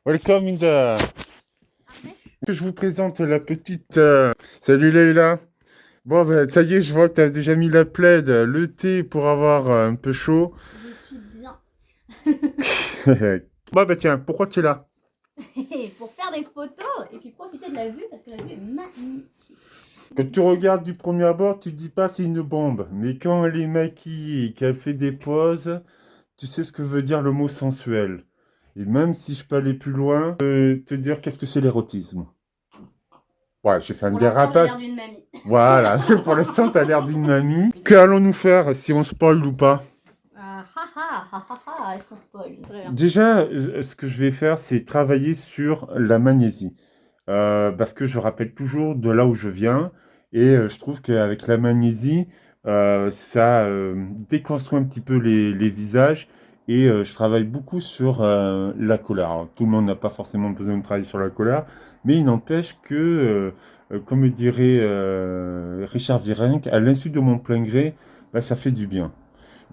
Welcome in the... Que je vous présente la petite... Salut Leïla. Bon, ben, ça y est, je vois que tu as déjà mis la plaid, le thé pour avoir un peu chaud. Je suis bien. Bon, ben tiens, pourquoi tu es là? Pour faire des photos et puis profiter de la vue parce que la vue est magnifique. Quand tu regardes du premier abord, tu te dis pas c'est une bombe. Mais quand elle est maquillée et qu'elle fait des poses, tu sais ce que veut dire le mot sensuel. Et même si je peux aller plus loin, te dire qu'est-ce que c'est l'érotisme. Ouais, j'ai fait un Pour l'instant, j'ai dérapage. l'air d'une mamie. Voilà, pour l'instant, t'as l'air d'une mamie. Qu'allons-nous faire si on spoil ou pas? Ah ha ha ha ha ha, est-ce qu'on spoil? Très bien. Déjà, ce que je vais faire, c'est travailler sur la magnésie. Parce que je rappelle toujours de là où je viens. Et je trouve qu'avec la magnésie, ça déconstruit un petit peu les visages. Et je travaille beaucoup sur la colère. Alors, tout le monde n'a pas forcément besoin de travailler sur la colère. Mais il n'empêche que, comme dirait Richard Virenque, à l'insu de mon plein gré, bah, ça fait du bien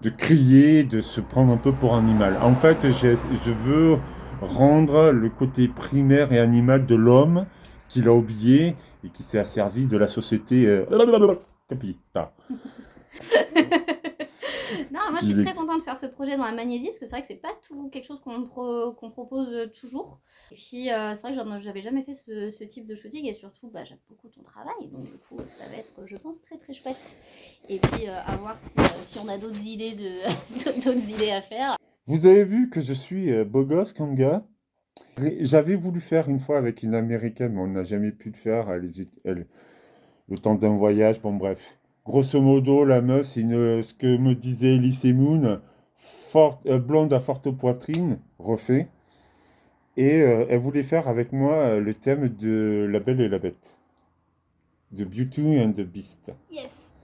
de crier, de se prendre un peu pour un animal. En fait, je veux rendre le côté primaire et animal de l'homme qu'il a oublié et qui s'est asservi de la société. Capita. Non, moi je suis Il est- très contente de faire ce projet dans la magnésie parce que c'est vrai que c'est pas tout quelque chose qu'on propose toujours. Et puis c'est vrai que j'avais jamais fait ce type de shooting et surtout bah, j'aime beaucoup ton travail donc du coup ça va être je pense très très chouette. Et puis à voir si on a d'autres idées d'autres idées à faire. Vous avez vu que je suis beau gosse comme gars. J'avais voulu faire une fois avec une américaine, mais on n'a jamais pu le faire. Le temps d'un voyage, bon bref. Grosso modo, la meuf, c'est ce que me disait Elise Moon, blonde à forte poitrine, refait. Et elle voulait faire avec moi le thème de La Belle et la Bête, de Beauty and the Beast. Yes.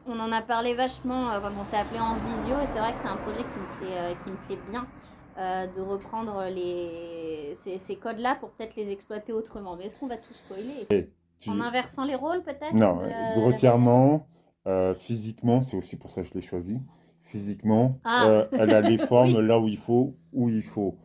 On en a parlé vachement quand on s'est appelé en visio et c'est vrai que c'est un projet qui me plaît bien de reprendre ces codes-là pour peut-être les exploiter autrement. Mais est-ce qu'on va tout spoiler? En Tu... inversant les rôles peut-être? Non, grossièrement, physiquement, c'est aussi pour ça que je l'ai choisi. Physiquement, Ah elle a les formes oui. là où il faut, où il faut.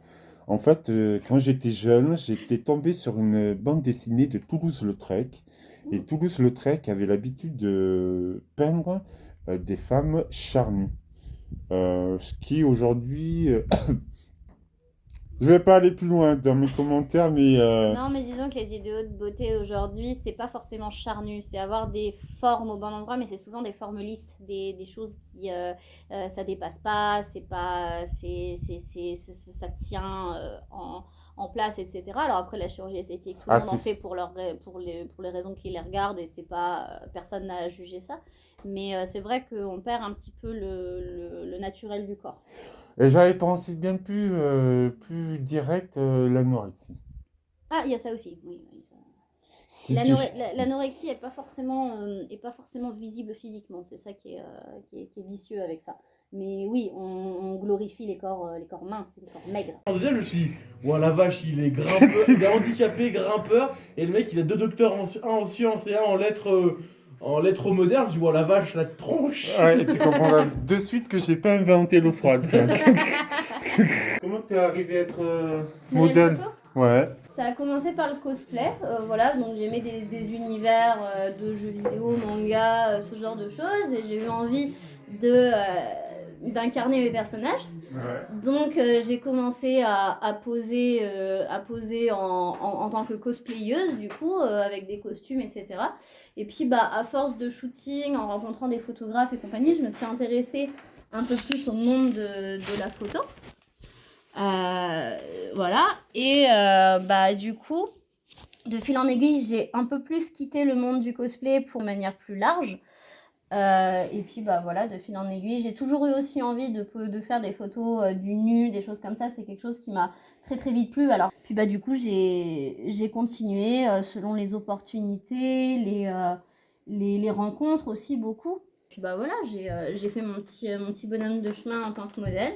En fait, quand j'étais jeune, j'étais tombé sur une bande dessinée de Toulouse-Lautrec. Et Toulouse-Lautrec avait l'habitude de peindre des femmes charnues. Ce qui aujourd'hui... je vais pas aller plus loin dans mes commentaires, mais... Non, mais disons que les idéaux de beauté aujourd'hui, c'est pas forcément charnu, c'est avoir des formes au bon endroit, mais c'est souvent des formes lisses, des choses qui ça dépasse pas, c'est pas, ça tient en place, etc. Alors après, la chirurgie esthétique, tout le Ah, monde en fait pour les raisons qui les regardent et c'est pas, personne n'a à juger ça. Mais c'est vrai qu'on perd un petit peu le naturel du corps. et j'avais pensé bien plus direct l'anorexie. Ah, il y a ça aussi, oui, oui, ça. Si tu... L'anorexie est pas forcément visible physiquement, c'est ça qui est vicieux avec ça. Mais oui, on glorifie les corps minces, les corps maigres. Déjà, je me suis dit, ouais, la vache, il est grimpeur, il est handicapé, grimpeur, et le mec, il a deux docteurs, un en sciences et un en lettres modernes. Je dis, ouais, la vache, la tronche. Ouais, tu comprendras de suite que j'ai pas inventé l'eau froide. Comment t'es arrivé à être Modèle modèle? photo. Ouais. Ça a commencé par le cosplay, voilà, donc j'aimais des univers de jeux vidéo, manga, ce genre de choses, et j'ai eu envie d'incarner mes personnages. Ouais. Donc j'ai commencé à poser en tant que cosplayeuse du coup avec des costumes etc. Et puis bah à force de shooting, en rencontrant des photographes et compagnie, je me suis intéressée un peu plus au monde de la photo. Voilà. Et bah du coup, de fil en aiguille, j'ai un peu plus quitté le monde du cosplay pour une manière plus large. Et puis bah voilà, de fil en aiguille, j'ai toujours eu aussi envie de faire des photos du nu, des choses comme ça, c'est quelque chose qui m'a très très vite plu. Alors puis bah du coup j'ai continué selon les opportunités, les rencontres aussi beaucoup. Puis bah voilà, j'ai fait mon petit bonhomme de chemin en tant que modèle.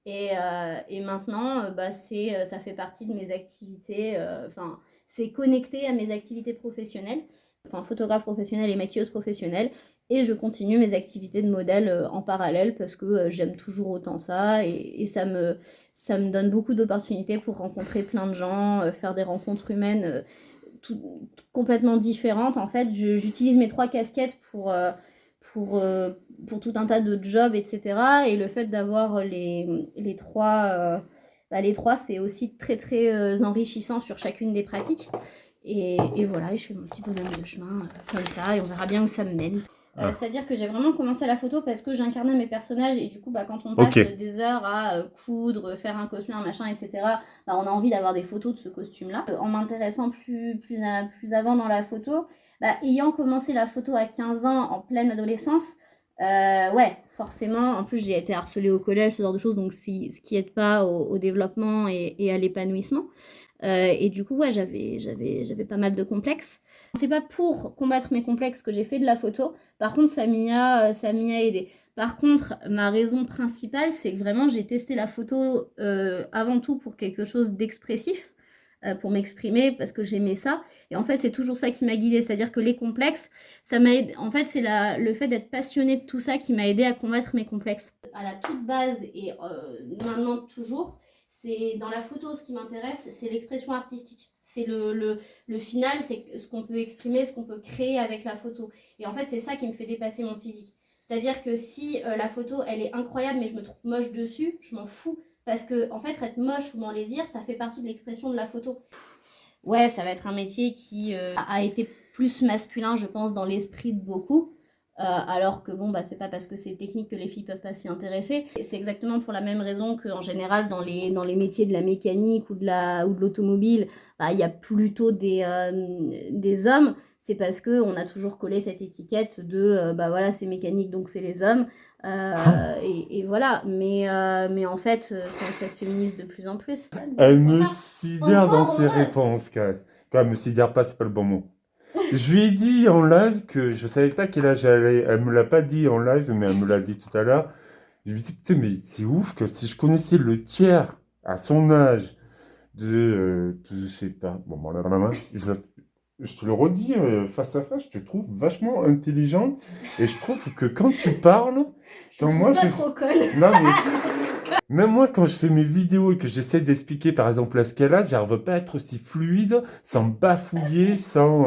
Et maintenant, bah, ça fait partie de mes activités, enfin, c'est connecté à mes activités professionnelles, enfin, photographe professionnelle et maquilleuse professionnelle. Et je continue mes activités de modèle en parallèle parce que j'aime toujours autant ça et ça me donne beaucoup d'opportunités pour rencontrer plein de gens, faire des rencontres humaines complètement différentes. En fait, j'utilise mes 3 casquettes pour tout un tas de jobs, etc. Et le fait d'avoir les trois, les trois, c'est aussi très très enrichissant sur chacune des pratiques. Et voilà, et je fais mon petit bonhomme de chemin comme ça, et on verra bien où ça me mène. C'est-à-dire que j'ai vraiment commencé la photo parce que j'incarnais mes personnages, et du coup, quand on passe des heures à coudre, faire un cosplay, un machin, etc., on a envie d'avoir des photos de ce costume-là. En m'intéressant plus avant dans la photo, ayant commencé la photo à 15 ans, en pleine adolescence, ouais, forcément, en plus j'ai été harcelée au collège, ce genre de choses, donc ce qui aide pas au développement et à l'épanouissement. Et du coup, ouais, j'avais pas mal de complexes. C'est pas pour combattre mes complexes que j'ai fait de la photo. Par contre, ça m'y a aidé. Par contre, ma raison principale, c'est que vraiment, j'ai testé la photo avant tout pour quelque chose d'expressif, pour m'exprimer, parce que j'aimais ça. Et en fait, c'est toujours ça qui m'a guidée. C'est-à-dire que les complexes, ça m'a aidé. En fait, c'est le fait d'être passionnée de tout ça qui m'a aidé à combattre mes complexes. À la toute base, et maintenant toujours, c'est dans la photo, ce qui m'intéresse, c'est l'expression artistique. C'est le final, c'est ce qu'on peut exprimer, ce qu'on peut créer avec la photo. Et en fait, c'est ça qui me fait dépasser mon physique. C'est-à-dire que si la photo, elle est incroyable, mais je me trouve moche dessus, je m'en fous. Parce que, en fait, être moche ou m'en laisir, ça fait partie de l'expression de la photo. Ouais, ça va être un métier qui a été plus masculin, je pense, dans l'esprit de beaucoup. Alors que bon, c'est pas parce que c'est technique que les filles peuvent pas s'y intéresser. C'est exactement pour la même raison qu'en général, dans les métiers de la mécanique ou de l'automobile, il y a plutôt des hommes. C'est parce qu'on a toujours collé cette étiquette de voilà, c'est mécanique donc c'est les hommes. Et voilà. Mais en fait, ça se féminise de plus en plus. Elle me sidère dans ses réponses, quand même. Enfin, elle me sidère pas, c'est pas le bon mot. Je lui ai dit en live que je savais pas quel âge elle avait. Elle me l'a pas dit en live, mais elle me l'a dit tout à l'heure. Je lui ai dit, putain, mais c'est ouf que si je connaissais le tiers à son âge je sais pas. Bon, je te le redis face à face, je te trouve vachement intelligent et je trouve que quand tu parles, quand moi pas trop colle. Non, mais même moi quand je fais mes vidéos et que j'essaie d'expliquer par exemple la escalade, j'arrive pas à être aussi fluide, sans bafouiller, sans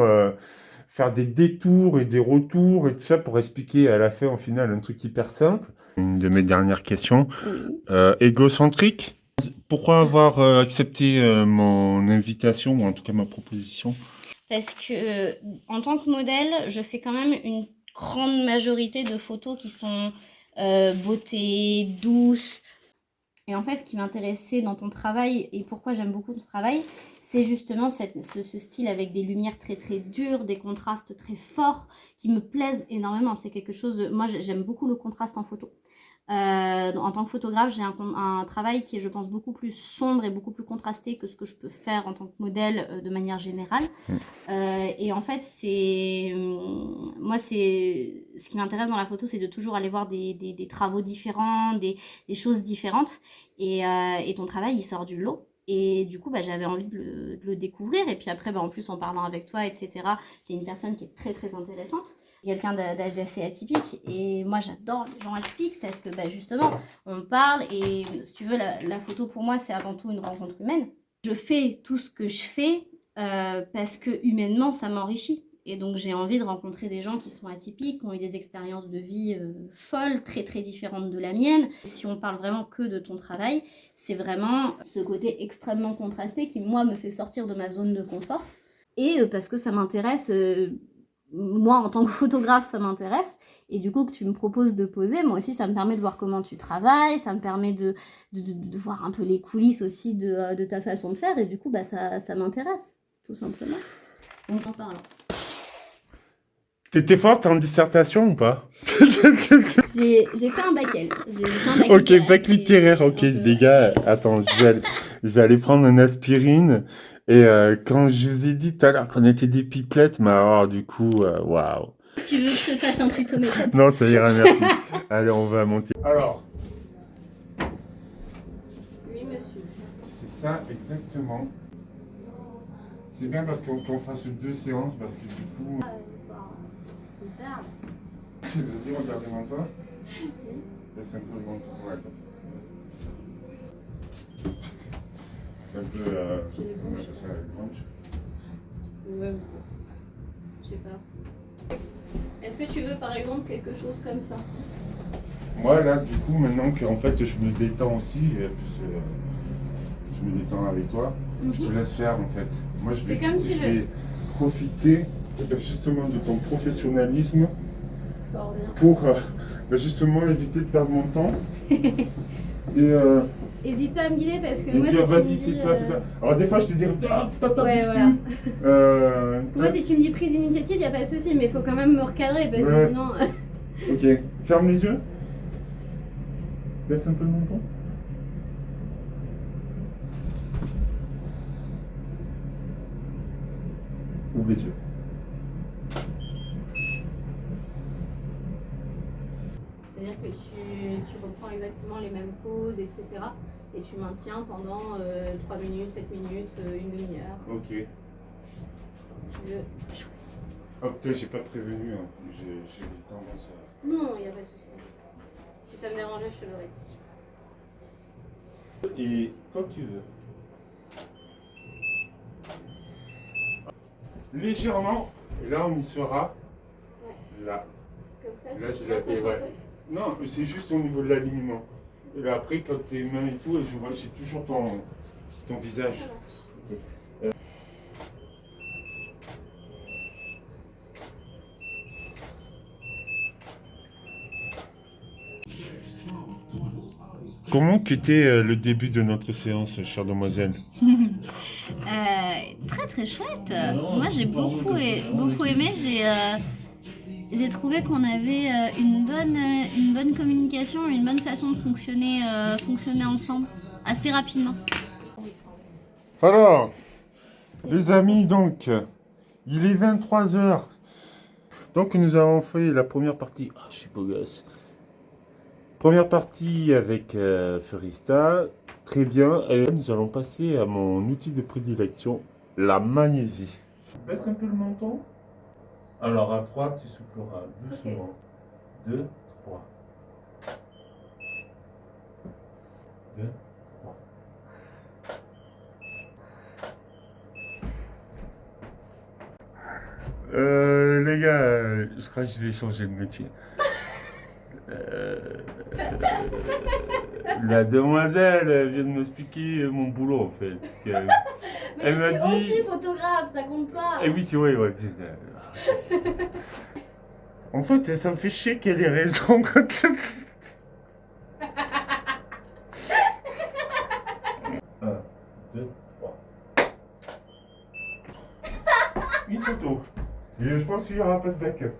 faire des détours et des retours et tout ça pour expliquer à la fin au final un truc hyper simple. Une de mes dernières questions, égocentrique. Pourquoi avoir accepté mon invitation ou en tout cas ma proposition? Parce que en tant que modèle, je fais quand même une grande majorité de photos qui sont beauté, douce. Et en fait, ce qui m'intéressait dans ton travail et pourquoi j'aime beaucoup ton travail, c'est justement ce style avec des lumières très très dures, des contrastes très forts qui me plaisent énormément. C'est quelque chose. Moi, j'aime beaucoup le contraste en photo. En tant que photographe, j'ai un travail qui est, je pense, beaucoup plus sombre et beaucoup plus contrasté que ce que je peux faire en tant que modèle de manière générale. Et en fait, moi, ce qui m'intéresse dans la photo, c'est de toujours aller voir des travaux différents, des choses différentes. Et ton travail, il sort du lot. Et du coup, j'avais envie de le découvrir. Et puis après, en plus, en parlant avec toi, etc., t'es une personne qui est très, très intéressante. Quelqu'un d'assez atypique. Et moi, j'adore les gens atypiques parce que justement, on parle. Et si tu veux, la photo, pour moi, c'est avant tout une rencontre humaine. Je fais tout ce que je fais parce que humainement, ça m'enrichit. Et donc, j'ai envie de rencontrer des gens qui sont atypiques, qui ont eu des expériences de vie folles, très très différentes de la mienne. Si on parle vraiment que de ton travail, c'est vraiment ce côté extrêmement contrasté qui, moi, me fait sortir de ma zone de confort. Et parce que ça m'intéresse, moi, en tant que photographe, ça m'intéresse. Et du coup, que tu me proposes de poser, moi aussi, ça me permet de voir comment tu travailles, ça me permet de voir un peu les coulisses aussi de ta façon de faire. Et du coup, ça m'intéresse, tout simplement. Donc, en parlant. T'étais forte en dissertation ou pas? J'ai fait un bac L. Ok, bac littéraire, ok. Les gars, attends, je vais aller prendre une aspirine. Et quand je vous ai dit tout à l'heure qu'on était des pipelettes, mais alors du coup, waouh. Tu veux que je te fasse un tuto méthode? Non, ça ira, merci. Allez, on va monter. Alors. Oui, monsieur. C'est ça, exactement. C'est bien parce qu'on fasse 2 séances, parce que du coup... Vas-y, regarde devant toi. Laisse un peu le menton. Ouais, c'est un peu. J'ai des bouches. Ça, crunch. Ouais, je sais pas. Est-ce que tu veux par exemple quelque chose comme ça? Moi, là, du coup, maintenant que en fait, je me détends aussi, et plus, je me détends avec toi, je te laisse faire en fait. Moi, C'est comme tu veux. vais profiter justement de ton professionnalisme Fort bien. pour justement éviter de perdre mon temps. Et Hésite pas à me guider parce que et moi, dire si tu vas-y, me fais dis, ça, fais ça. Alors des fois, je te dirais, Ouais, voilà. Parce que moi, si tu me dis prise d'initiative, y a pas de souci, mais il faut quand même me recadrer parce que Ouais. sinon. Ok, ferme les yeux. Laisse un peu le menton. Ouvre les yeux. C'est-à-dire que tu reprends exactement les mêmes poses, etc. Et tu maintiens pendant 3 minutes, 7 minutes, une demi-heure. Ok. Quand tu veux. Oh putain, j'ai pas prévenu, hein. J'ai tendance à... Non, il n'y a pas de souci. Si ça me dérangeait, je te l'aurais dit. Et quand tu veux. Légèrement, là on y sera. Ouais. Là. Comme ça, Là, tu j'ai peux la pas paix, ouais. contrôler. Non, c'est juste au niveau de l'alignement. Et là après, quand tes mains et tout, je vois, j'ai toujours ton visage. Ça marche. Comment qu'était le début de notre séance, chère demoiselle? Très très chouette. Non, Moi j'ai c'est pas beaucoup, drôle, beaucoup aimé. J'ai trouvé qu'on avait une bonne communication, une bonne façon de fonctionner ensemble assez rapidement. Alors, les amis, donc, il est 23 h. Donc, nous avons fait la première partie. Ah, je suis beau gosse. Première partie avec Furista. Très bien. Et là, nous allons passer à mon outil de prédilection, la magnésie. Baisse un peu le menton. Alors, à 3, tu souffleras doucement. 2, 3. 2, 3. Les gars, je crois que je vais changer de métier. La demoiselle elle vient de m'expliquer mon boulot en fait. Mais Elle je m'a suis dit- aussi photographe, ça compte pas. Eh oui, c'est vrai, ouais. En fait, ça me fait chier qu'elle ait raison comme ça. 1, 2, 3. Une photo. Et je pense qu'il n'y aura pas de backup.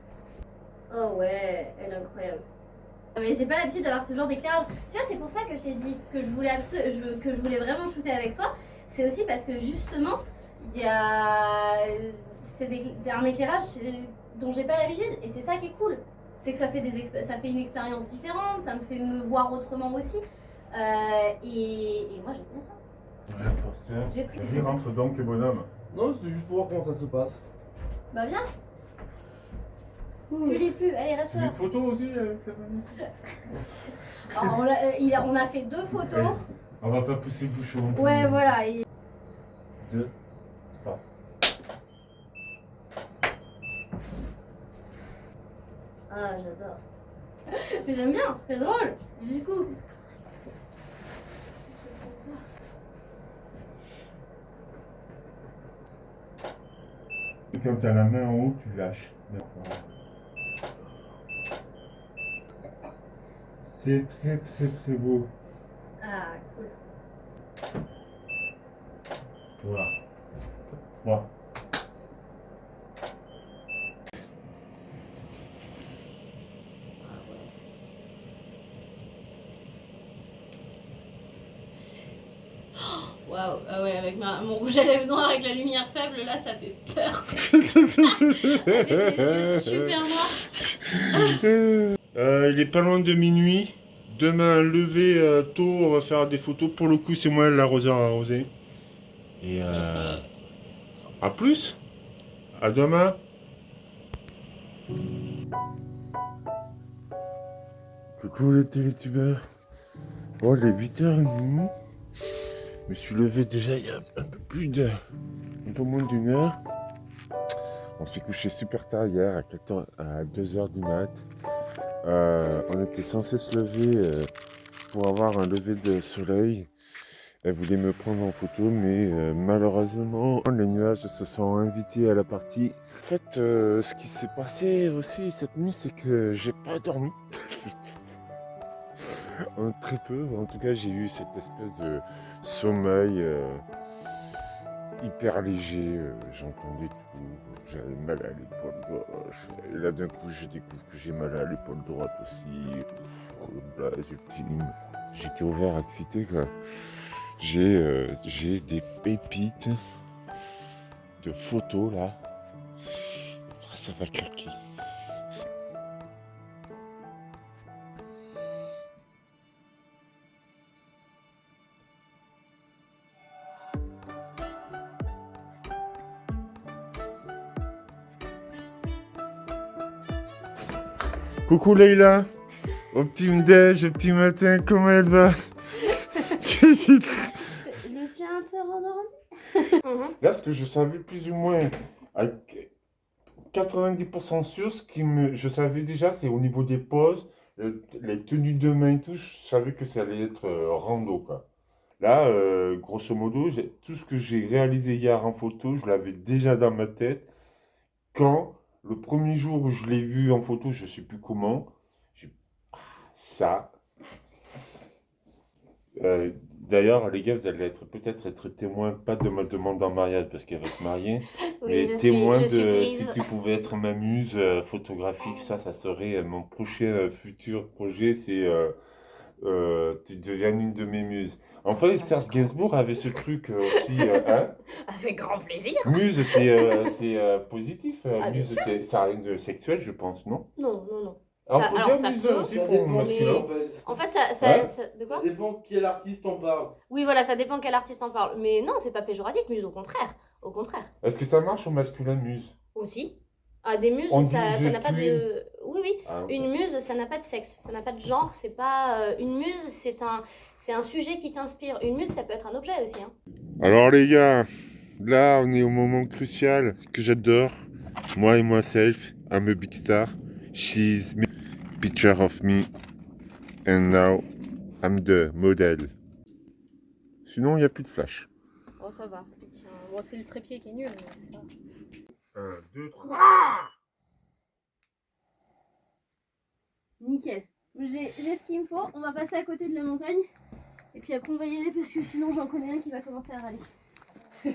Oh ouais, elle est incroyable. Mais j'ai pas l'habitude d'avoir ce genre d'éclairage. Tu vois, c'est pour ça que je t'ai dit que je voulais vraiment shooter avec toi. C'est aussi parce que justement, il y a un éclairage dont j'ai pas l'habitude et c'est ça qui est cool. C'est que ça fait une expérience différente, ça me fait me voir autrement aussi. Et moi j'aime bien ça. L'imposteur. J'ai pris. Il rentre donc, bonhomme. Non, c'était juste pour voir comment ça se passe. Bah viens. Tu lis plus, allez reste Tu là. veux une photo aussi avec la famille? Alors, on a fait 2 photos. On va pas pousser le bouchon. Ouais, voilà. 2, 3. Ah, j'adore. Mais j'aime bien, c'est drôle. Du coup. Et quand tu as la main en haut, tu lâches. D'accord. C'est très très très beau. Ah, cool. Voilà. 3. Waouh, ah ouais, avec mon rouge à lèvres noir avec la lumière faible, là, ça fait peur. Avec les yeux super noirs. Il est pas loin de minuit. Demain, lever tôt, on va faire des photos. Pour le coup, c'est moi l'arroseur arrosé. Et à plus. À demain. Coucou les télétubeurs. Bon, il est 8h30. Je me suis levé déjà il y a un peu moins d'une heure. On s'est couché super tard hier à 2h du mat. On était censé se lever pour avoir un lever de soleil. Elle voulait me prendre en photo, mais malheureusement, les nuages se sont invités à la partie. En fait, ce qui s'est passé aussi cette nuit, c'est que j'ai pas dormi. Très peu. En tout cas, j'ai eu cette espèce de sommeil hyper léger. J'entendais tout. J'avais mal à l'épaule gauche. Et là, d'un coup, je découvre que j'ai mal à l'épaule droite aussi. Blase ultime. J'étais ouvert, excité, quoi. J'ai des pépites de photos là. Ça va claquer. Coucou Leïla. Au petit déj, au petit matin, comment elle va? Je me suis un peu rendormie. Là, ce que je savais plus ou moins, à 90% sûr, je savais déjà, c'est au niveau des poses, les tenues de main et tout, je savais que ça allait être rando, quoi. Là, grosso modo, tout ce que j'ai réalisé hier en photo, je l'avais déjà dans ma tête. Quand, le premier jour où je l'ai vu en photo, je ne sais plus comment, ça... D'ailleurs, les gars, vous allez peut-être être témoins, pas de ma demande en mariage parce qu'elle va se marier, Oui, mais témoin je suis de prise. si tu pouvais être ma muse photographique, ça serait mon prochain futur projet, c'est tu deviens une de mes muses. En fait, Serge Gainsbourg avait ce truc aussi, hein. Avec grand plaisir. Muse, c'est positif, Ah, bien muse, ça n'a rien de sexuel, je pense, non? Non, non, non. On Ça- peut alors, dire ça muse peut, aussi Ça pour dépend, masculin. en fait. En fait, Ouais. de quoi? Ça dépend quel artiste en parle. Oui, voilà, ça dépend quel artiste en parle. Mais non, c'est pas péjoratif, muse, au contraire. Au contraire. Est-ce que ça marche au masculin muse? Aussi. Ah, des muses, On dit ça je n'a pas t'aime. de... Oui, oui. Ah, ok. Une muse, ça n'a pas de sexe, ça n'a pas de genre, c'est pas... Une muse, c'est un sujet qui t'inspire. Une muse, ça peut être un objet aussi, hein. Alors les gars, là on est au moment crucial que j'adore. Moi et myself, I'm a big star. She's me, picture of me. And now I'm the model. Sinon il n'y a plus de flash. Oh, ça va. Tiens, bon, c'est le trépied qui est nul, mais ça... 1, 2, 3. Nickel. J'ai ce qu'il me faut, on va passer à côté de la montagne. Et puis après on va y aller parce que sinon j'en connais un qui va commencer à râler. Oui,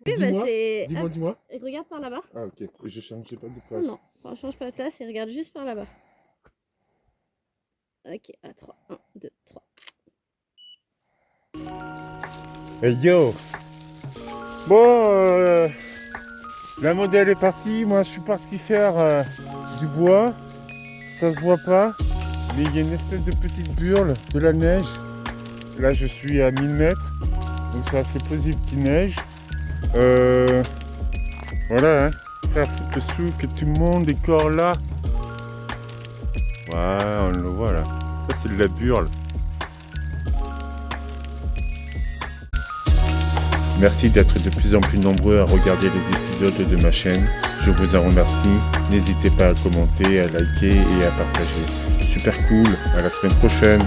Dis-moi, c'est... dis-moi. Et regarde par là-bas. Ah ok, je changeais pas de place. Non, on change pas de place et regarde juste par là-bas. Ok, à 3. 1, 2, 3. Hey yo. Bon, la modèle est partie. Moi je suis parti faire du bois. Ça se voit pas, mais il y a une espèce de petite burle de la neige. Là je suis à 1000 mètres, donc c'est assez possible qu'il neige. Voilà, hein. Frère, faut que que tout le monde est corps là. Ouais, on le voit là. Ça c'est de la burle. Merci d'être de plus en plus nombreux à regarder les épisodes de ma chaîne. Je vous en remercie. N'hésitez pas à commenter, à liker et à partager. Super cool. À la semaine prochaine.